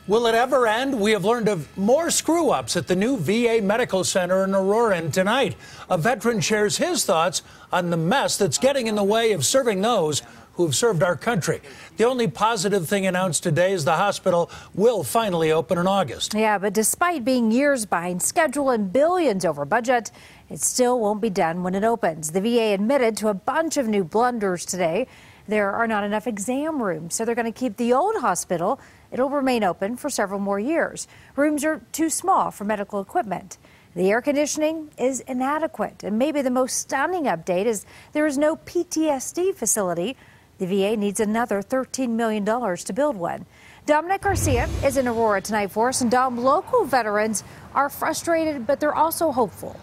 Will it ever end? We have learned of more screw-ups at the new VA Medical Center in Aurora, and tonight, a veteran shares his thoughts on the mess that's getting in the way of serving those who have served our country. The only positive thing announced today is the hospital will finally open in August. Yeah, but despite being years behind schedule and billions over budget, it still won't be done when it opens. The VA admitted to a bunch of new blunders today. There are not enough exam rooms, so they're going to keep the old hospital. It'll remain open for several more years. Rooms are too small for medical equipment. The air conditioning is inadequate, and maybe the most stunning update is there is no PTSD facility. The VA needs another $13 million to build one. Dominic Garcia is in Aurora tonight for us, and Dom, local veterans are frustrated, but they're also hopeful.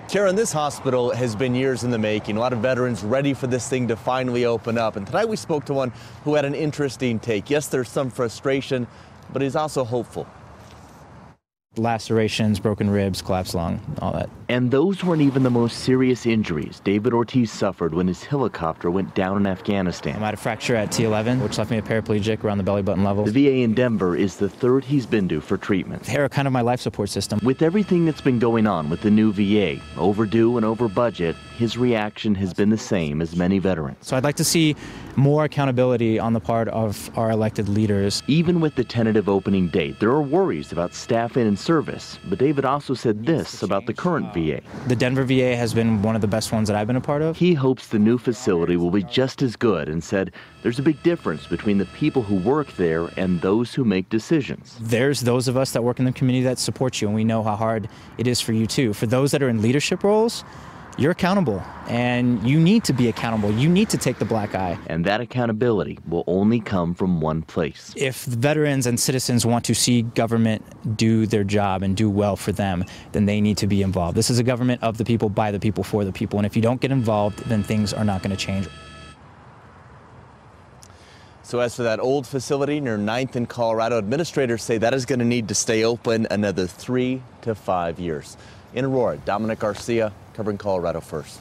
Karen, this hospital has been years in the making. A lot of veterans ready for this thing to finally open up. And tonight we spoke to one who had an interesting take. Yes, there's some frustration, but he's also hopeful. Lacerations, broken ribs, collapsed lung, all that. And those weren't even the most serious injuries David Ortiz suffered when his helicopter went down in Afghanistan. I had a fracture at T11, which left me a paraplegic around the belly button level. The VA in Denver is the third he's been to for treatment. They're kind of my life support system. With everything that's been going on with the new VA, overdue and over budget, his reaction has been the same as many veterans. So I'd like to see more accountability on the part of our elected leaders. Even with the tentative opening date, there are worries about staffing and service. But David also said this about the current VA. The Denver VA has been one of the best ones that I've been a part of. He hopes the new facility will be just as good and said there's a big difference between the people who work there and those who make decisions. There's those of us that work in the community that support you, and we know how hard it is for you too. For those that are in leadership roles, you're accountable, and you need to be accountable. You need to take the black eye. And that accountability will only come from one place. If veterans and citizens want to see government do their job and do well for them, then they need to be involved. This is a government of the people, by the people, for the people. And if you don't get involved, then things are not going to change. So as for that old facility near 9th in Colorado, administrators say that is going to need to stay open another 3 to 5 years. In Aurora, Dominic Garcia, covering Colorado First.